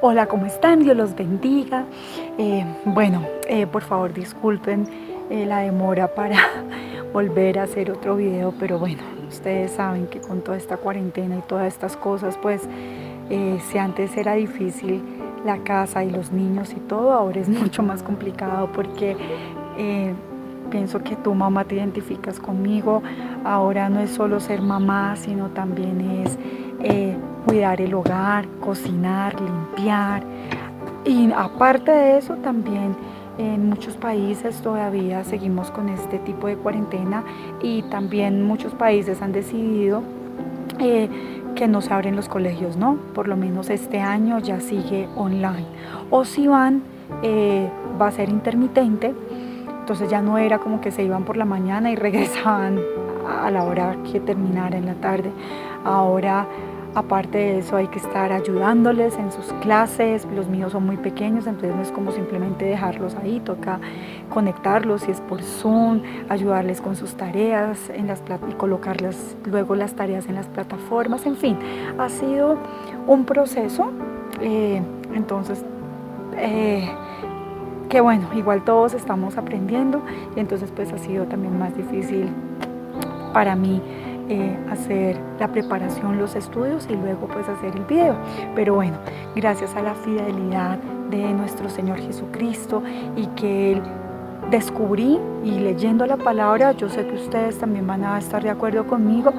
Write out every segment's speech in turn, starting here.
Hola, ¿cómo están? Dios los bendiga. Por favor disculpen la demora para volver a hacer otro video, pero bueno, ustedes saben que con toda esta cuarentena y todas estas cosas, pues si antes era difícil la casa y los niños y todo, ahora es mucho más complicado porque pienso que tu mamá te identificas conmigo. Ahora no es solo ser mamá, sino también es cuidar el hogar, cocinar, limpiar. Y aparte de eso, también en muchos países todavía seguimos con este tipo de cuarentena y también muchos países han decidido que no se abren los colegios, ¿no? Por lo menos este año ya sigue online. O si van, va a ser intermitente. Entonces ya no era como que se iban por la mañana y regresaban a la hora que terminara en la tarde. Ahora, aparte de eso, hay que estar ayudándoles en sus clases. Los míos son muy pequeños, entonces no es como simplemente dejarlos ahí. Toca conectarlos, si es por Zoom, ayudarles con sus tareas y colocarles luego las tareas en las plataformas. En fin, ha sido un proceso. Entonces, que bueno, igual todos estamos aprendiendo y entonces pues ha sido también más difícil para mí hacer la preparación, los estudios y luego pues hacer el video. Pero bueno, gracias a la fidelidad de nuestro Señor Jesucristo y que Él descubrí, y leyendo la palabra, yo sé que ustedes también van a estar de acuerdo conmigo,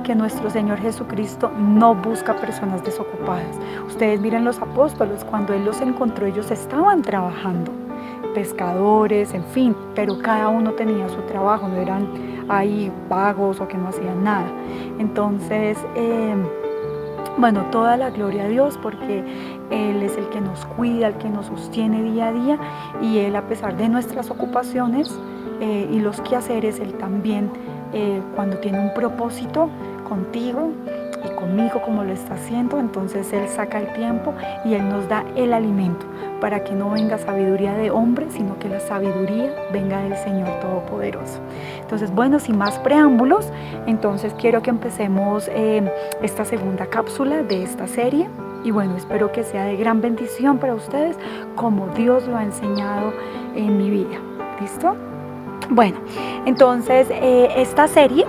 que nuestro Señor Jesucristo no busca personas desocupadas. Ustedes miren los apóstoles, cuando Él los encontró, ellos estaban trabajando, pescadores, en fin, pero cada uno tenía su trabajo, no eran ahí vagos o que no hacían nada. Entonces, toda la gloria a Dios porque Él es el que nos cuida, el que nos sostiene día a día, y Él, a pesar de nuestras ocupaciones y los quehaceres, Él también cuando tiene un propósito contigo y conmigo como lo está haciendo, entonces Él saca el tiempo y Él nos da el alimento para que no venga sabiduría de hombre, sino que la sabiduría venga del Señor Todopoderoso. Entonces, bueno, sin más preámbulos, entonces quiero que empecemos esta segunda cápsula de esta serie. Y bueno, espero que sea de gran bendición para ustedes, como Dios lo ha enseñado en mi vida. ¿Listo? Bueno, entonces esta serie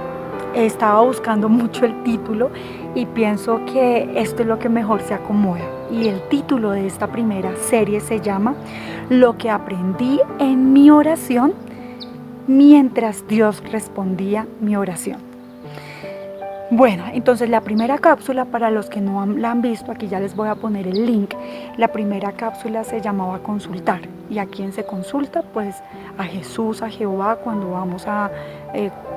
estaba buscando mucho el título y pienso que esto es lo que mejor se acomoda. Y el título de esta primera serie se llama Lo que aprendí en mi oración mientras Dios respondía mi oración. Bueno, entonces la primera cápsula, para los que no la han visto, aquí ya les voy a poner el link. La primera cápsula se llamaba Consultar. ¿Y a quién se consulta? Pues a Jesús, a Jehová, cuando vamos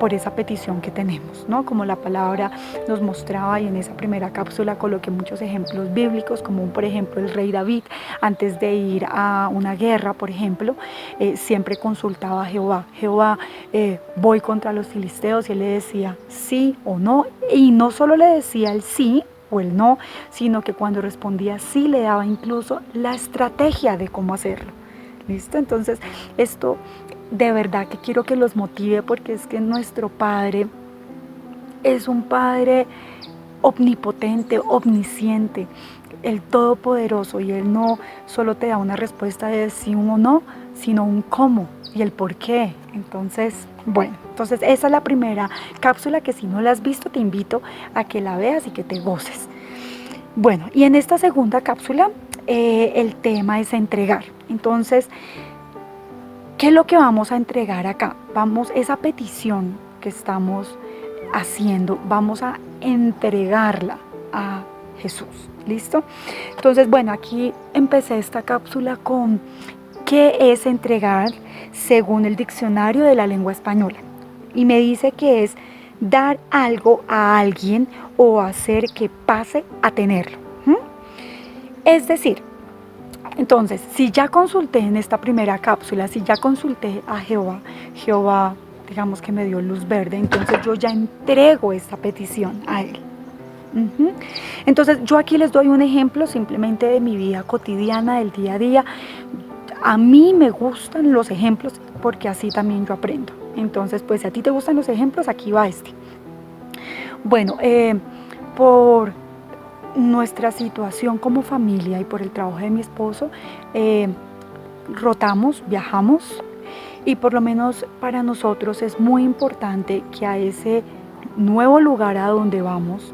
por esa petición que tenemos, ¿no? Como la palabra nos mostraba, y en esa primera cápsula coloqué muchos ejemplos bíblicos, como por ejemplo el rey David, antes de ir a una guerra, por ejemplo, siempre consultaba a Jehová. Jehová, voy contra los filisteos, y él le decía sí o no, y no solo le decía el sí o el no, sino que cuando respondía sí le daba incluso la estrategia de cómo hacerlo. ¿Listo? Entonces esto de verdad que quiero que los motive, porque es que nuestro Padre es un Padre omnipotente, omnisciente, el Todopoderoso, y Él no solo te da una respuesta de sí o no, sino un cómo y el por qué. Entonces, esa es la primera cápsula, que si no la has visto te invito a que la veas y que te goces. Bueno, y en esta segunda cápsula el tema es entregar. Entonces, ¿qué es lo que vamos a entregar acá? Esa petición que estamos haciendo, vamos a entregarla a Jesús. ¿Listo? Entonces, aquí empecé esta cápsula con ¿qué es entregar según el diccionario de la lengua española? Y me dice que es dar algo a alguien o hacer que pase a tenerlo. Es decir, entonces, si ya consulté en esta primera cápsula, si ya consulté a Jehová, digamos que me dio luz verde, entonces yo ya entrego esta petición a Él. Entonces, yo aquí les doy un ejemplo simplemente de mi vida cotidiana, del día a día. A mí me gustan los ejemplos porque así también yo aprendo. Entonces, pues si a ti te gustan los ejemplos, aquí va este. Bueno, por nuestra situación como familia y por el trabajo de mi esposo, rotamos, viajamos, y por lo menos para nosotros es muy importante que a ese nuevo lugar a donde vamos,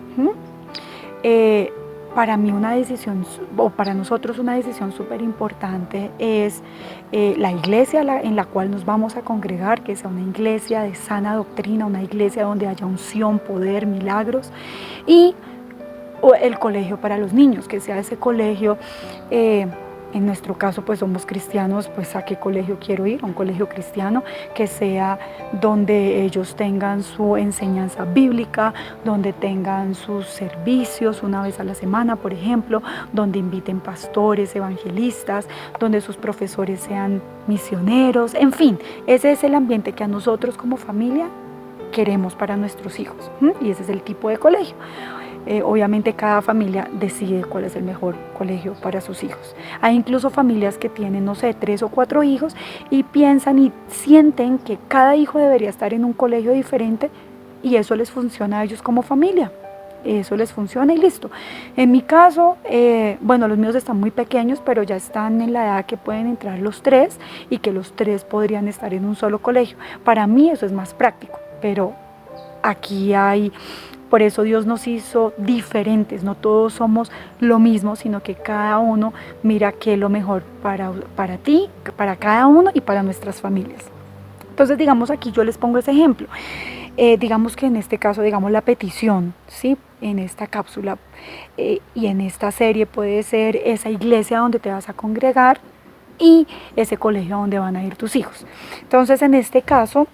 para mí una decisión, o para nosotros una decisión súper importante es la iglesia en la cual nos vamos a congregar, que sea una iglesia de sana doctrina, una iglesia donde haya unción, poder, milagros, y el colegio para los niños, que sea ese colegio. En nuestro caso, pues somos cristianos, pues ¿a qué colegio quiero ir? A un colegio cristiano, que sea donde ellos tengan su enseñanza bíblica, donde tengan sus servicios una vez a la semana, por ejemplo, donde inviten pastores, evangelistas, donde sus profesores sean misioneros, en fin, ese es el ambiente que a nosotros como familia queremos para nuestros hijos, y ese es el tipo de colegio. Obviamente cada familia decide cuál es el mejor colegio para sus hijos. Hay incluso familias que tienen, no sé, 3 o 4 hijos y piensan y sienten que cada hijo debería estar en un colegio diferente, y eso les funciona a ellos como familia. Eso les funciona y listo. En mi caso, bueno, los míos están muy pequeños, pero ya están en la edad que pueden entrar los 3 y que los 3 podrían estar en un solo colegio. Para mí eso es más práctico, pero aquí hay... Por eso Dios nos hizo diferentes, no todos somos lo mismo, sino que cada uno mira qué es lo mejor para ti, para cada uno y para nuestras familias. Entonces, digamos, aquí yo les pongo ese ejemplo. Digamos que en este caso, digamos, la petición, ¿sí? En esta cápsula y en esta serie puede ser esa iglesia donde te vas a congregar y ese colegio donde van a ir tus hijos. Entonces, en este caso,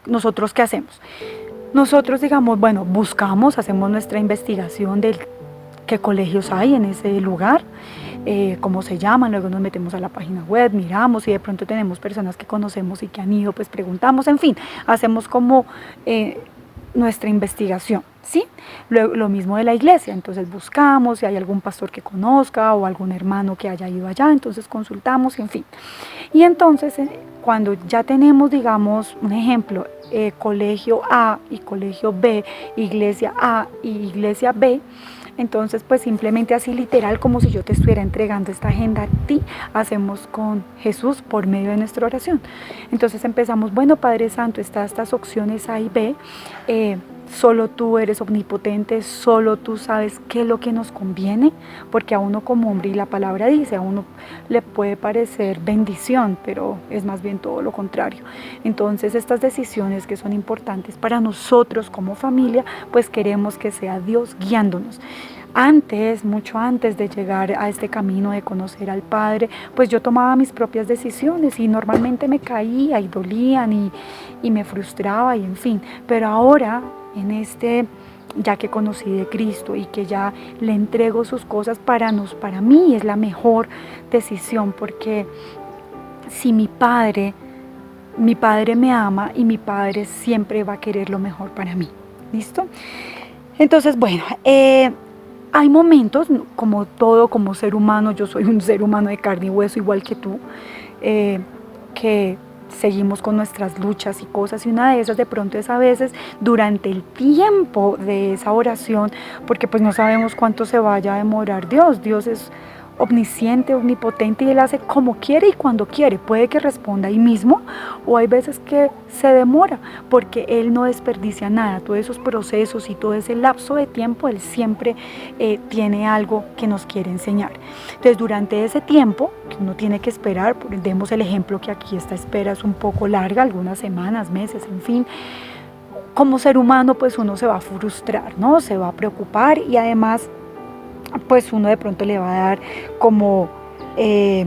nosotros, ¿qué hacemos? Nosotros, digamos, bueno, buscamos, hacemos nuestra investigación de qué colegios hay en ese lugar, cómo se llaman, luego nos metemos a la página web, miramos, y de pronto tenemos personas que conocemos y que han ido, pues preguntamos, en fin, hacemos como nuestra investigación, ¿sí? Lo mismo de la iglesia, entonces buscamos si hay algún pastor que conozca o algún hermano que haya ido allá, entonces consultamos, en fin. Y entonces, cuando ya tenemos, digamos, un ejemplo, colegio A y colegio B, iglesia A y iglesia B, entonces pues simplemente así literal, como si yo te estuviera entregando esta agenda a ti, hacemos con Jesús por medio de nuestra oración. Entonces empezamos, bueno, Padre Santo, estas opciones A y B, solo tú eres omnipotente, solo tú sabes qué es lo que nos conviene, porque a uno como hombre, y la palabra dice, a uno le puede parecer bendición, pero es más bien todo lo contrario. Entonces estas decisiones que son importantes para nosotros como familia, pues queremos que sea Dios guiándonos. Antes, mucho antes de llegar a este camino de conocer al Padre, pues yo tomaba mis propias decisiones y normalmente me caía y dolían y me frustraba y en fin. Pero ahora, ya que conocí de Cristo y que ya le entrego sus cosas, para mí es la mejor decisión, porque si mi Padre me ama y mi Padre siempre va a querer lo mejor para mí. ¿Listo? Entonces, bueno, hay momentos, como todo, como ser humano, yo soy un ser humano de carne y hueso igual que tú, que seguimos con nuestras luchas y cosas, y una de esas de pronto es a veces durante el tiempo de esa oración, porque pues no sabemos cuánto se vaya a demorar Dios. Dios es omnisciente, omnipotente, y Él hace como quiere y cuando quiere. Puede que responda ahí mismo, o hay veces que se demora, porque Él no desperdicia nada. Todos esos procesos y todo ese lapso de tiempo, Él siempre tiene algo que nos quiere enseñar. Entonces, durante ese tiempo que uno tiene que esperar, demos el ejemplo que aquí esta espera es un poco larga, algunas semanas, meses, en fin, como ser humano pues uno se va a frustrar, ¿no? Se va a preocupar, y además pues uno de pronto le va a dar como que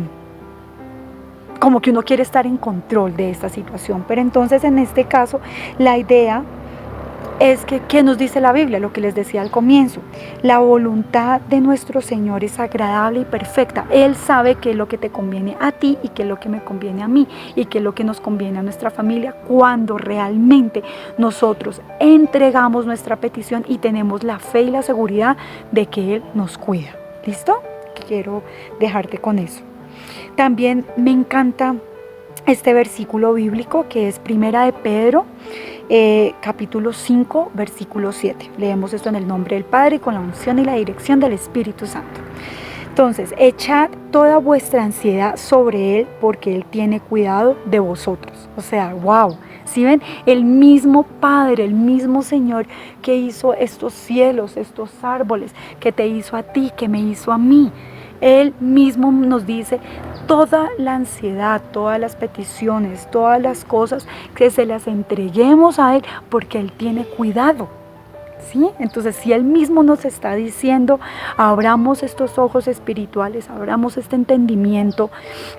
uno quiere estar en control de esta situación. Pero entonces en este caso la idea es que, ¿qué nos dice la Biblia? Lo que les decía al comienzo, la voluntad de nuestro Señor es agradable y perfecta. Él sabe qué es lo que te conviene a ti y qué es lo que me conviene a mí y qué es lo que nos conviene a nuestra familia, cuando realmente nosotros entregamos nuestra petición y tenemos la fe y la seguridad de que Él nos cuida. ¿Listo? Quiero dejarte con eso. También me encanta este versículo bíblico que es Primera de Pedro, capítulo 5, versículo 7. Leemos esto en el nombre del Padre, y con la unción y la dirección del Espíritu Santo. Entonces, echad toda vuestra ansiedad sobre Él, porque Él tiene cuidado de vosotros. O sea, wow. ¿Sí ven? El mismo Padre, el mismo Señor que hizo estos cielos, estos árboles, que te hizo a ti, que me hizo a mí. Él mismo nos dice toda la ansiedad, todas las peticiones, todas las cosas, que se las entreguemos a Él, porque Él tiene cuidado. ¿Sí? Entonces, si Él mismo nos está diciendo, abramos estos ojos espirituales, abramos este entendimiento,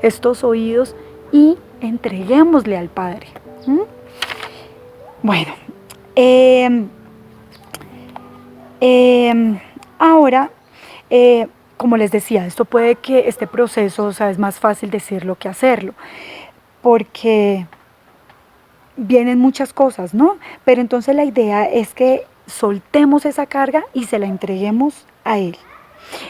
estos oídos, y entreguémosle al Padre. ¿Mm? Bueno, ahora, como les decía, esto puede que este proceso, o sea, es más fácil decirlo que hacerlo, porque vienen muchas cosas, ¿no? Pero entonces la idea es que soltemos esa carga y se la entreguemos a Él.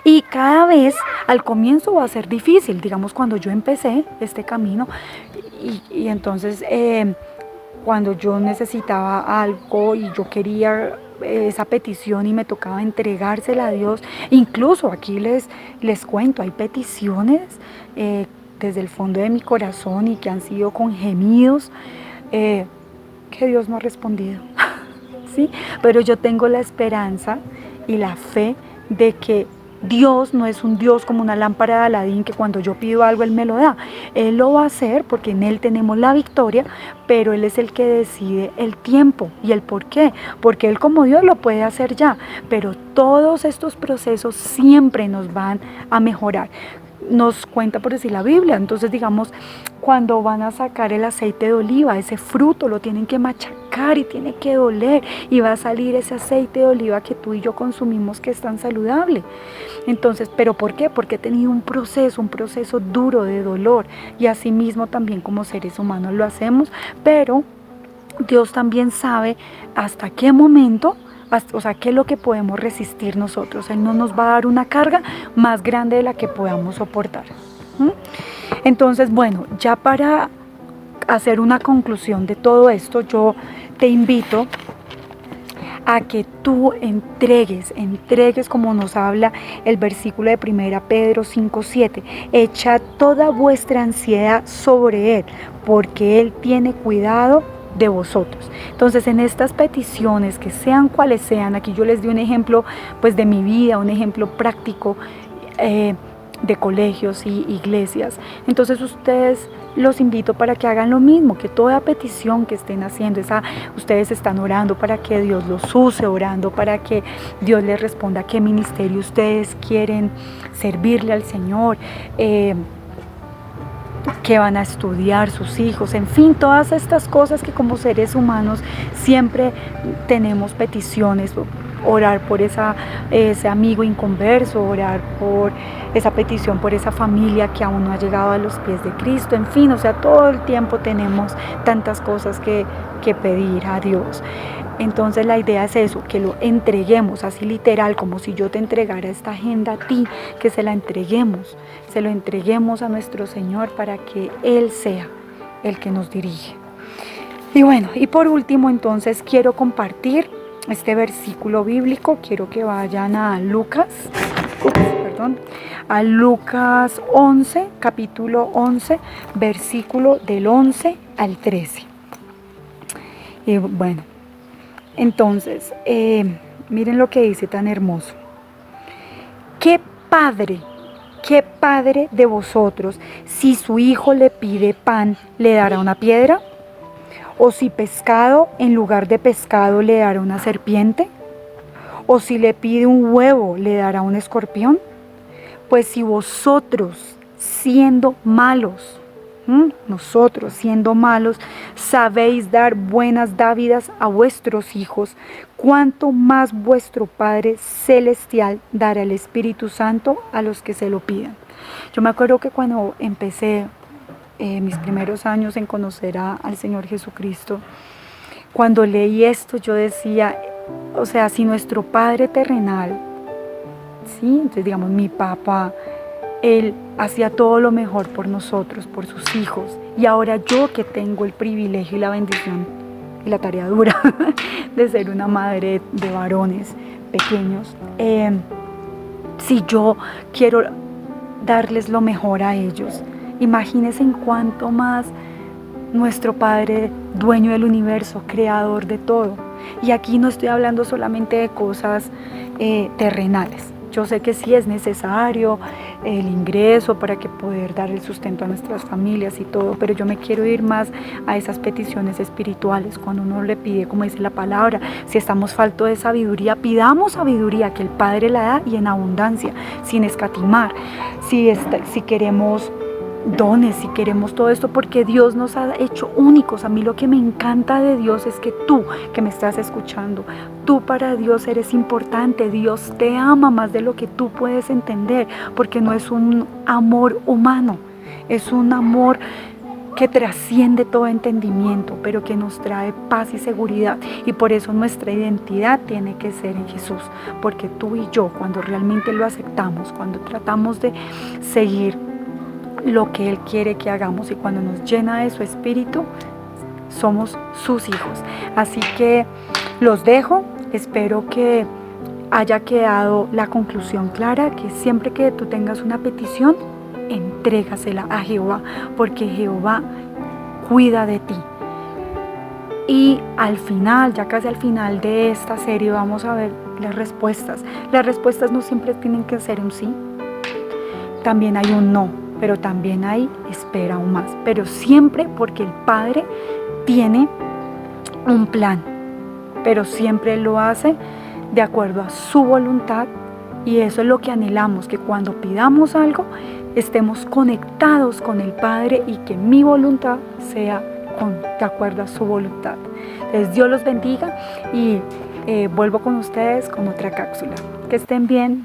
Y cada vez al comienzo va a ser difícil, digamos cuando yo empecé este camino y entonces cuando yo necesitaba algo y yo quería esa petición y me tocaba entregársela a Dios, incluso aquí les cuento, hay peticiones desde el fondo de mi corazón y que han sido con gemidos que Dios no ha respondido. ¿Sí? Pero yo tengo la esperanza y la fe de que Dios no es un Dios como una lámpara de Aladín, que cuando yo pido algo Él me lo da. Él lo va a hacer porque en Él tenemos la victoria, pero Él es el que decide el tiempo y el por qué. Porque Él como Dios lo puede hacer ya, pero todos estos procesos siempre nos van a mejorar. Nos cuenta por decir la Biblia, entonces digamos, cuando van a sacar el aceite de oliva, ese fruto lo tienen que machacar y tiene que doler y va a salir ese aceite de oliva que tú y yo consumimos, que es tan saludable. Entonces, ¿pero por qué? Porque he tenido un proceso duro de dolor, y así mismo también como seres humanos lo hacemos, pero Dios también sabe hasta qué momento, o sea, qué es lo que podemos resistir nosotros. Él no nos va a dar una carga más grande de la que podamos soportar. Entonces, bueno, ya para hacer una conclusión de todo esto, yo te invito a que tú entregues como nos habla el versículo de 1 Pedro 5:7. Echa toda vuestra ansiedad sobre Él, porque Él tiene cuidado de vosotros. Entonces, en estas peticiones, que sean cuales sean, aquí yo les di un ejemplo pues de mi vida, un ejemplo práctico de colegios y iglesias. Entonces ustedes, los invito para que hagan lo mismo, que toda petición que estén haciendo, ustedes están orando para que Dios los use, orando para que Dios les responda qué ministerio ustedes quieren servirle al Señor, que van a estudiar sus hijos, en fin, todas estas cosas que como seres humanos siempre tenemos peticiones. Orar por ese amigo inconverso, orar por esa petición, por esa familia que aún no ha llegado a los pies de Cristo, en fin, o sea, todo el tiempo tenemos tantas cosas que pedir a Dios. Entonces la idea es eso, que lo entreguemos, así literal, como si yo te entregara esta agenda a ti, que se la entreguemos, se lo entreguemos a nuestro Señor para que Él sea el que nos dirige. Y bueno, y por último entonces quiero compartir este versículo bíblico. Quiero que vayan a Lucas 11, capítulo 11, versículo del 11 al 13. Y bueno, entonces, miren lo que dice tan hermoso. ¿Qué padre de vosotros, si su hijo le pide pan, le dará una piedra? ¿O si pescado, en lugar de pescado, le dará una serpiente? ¿O si le pide un huevo, le dará un escorpión? Pues si vosotros, siendo malos, nosotros siendo malos, sabéis dar buenas dádivas a vuestros hijos, ¿cuánto más vuestro Padre Celestial dará el Espíritu Santo a los que se lo pidan? Yo me acuerdo que cuando empecé mis primeros años en conocer al Señor Jesucristo, cuando leí esto yo decía, o sea, si nuestro Padre terrenal, ¿sí? Entonces digamos mi papá, Él hacía todo lo mejor por nosotros, por sus hijos, y ahora yo que tengo el privilegio y la bendición y la tarea dura de ser una madre de varones pequeños. Si yo quiero darles lo mejor a ellos, imagínense en cuánto más nuestro Padre, dueño del universo, creador de todo. Y aquí no estoy hablando solamente de cosas terrenales. Yo sé que sí es necesario el ingreso para que poder dar el sustento a nuestras familias y todo, pero yo me quiero ir más a esas peticiones espirituales. Cuando uno le pide, como dice la palabra, si estamos faltos de sabiduría, pidamos sabiduría, que el Padre la da y en abundancia, sin escatimar. Si queremos dones, si queremos todo esto, porque Dios nos ha hecho únicos. A mí lo que me encanta de Dios es que tú, que me estás escuchando, tú para Dios eres importante. Dios te ama más de lo que tú puedes entender, porque no es un amor humano, es un amor que trasciende todo entendimiento, pero que nos trae paz y seguridad. Y por eso nuestra identidad tiene que ser en Jesús, porque tú y yo, cuando realmente lo aceptamos, cuando tratamos de seguir lo que Él quiere que hagamos y cuando nos llena de su espíritu, somos sus hijos. Así que los dejo. Espero que haya quedado la conclusión clara, que siempre que tú tengas una petición, entrégasela a Jehová, porque Jehová cuida de ti. Y al final, ya casi al final de esta serie, vamos a ver las respuestas. Las respuestas no siempre tienen que ser un sí, también hay un no, pero también hay espera aún más, pero siempre porque el Padre tiene un plan, pero siempre lo hace de acuerdo a su voluntad, y eso es lo que anhelamos, que cuando pidamos algo estemos conectados con el Padre y que mi voluntad sea de acuerdo a su voluntad. Entonces Dios los bendiga y vuelvo con ustedes con otra cápsula. Que estén bien.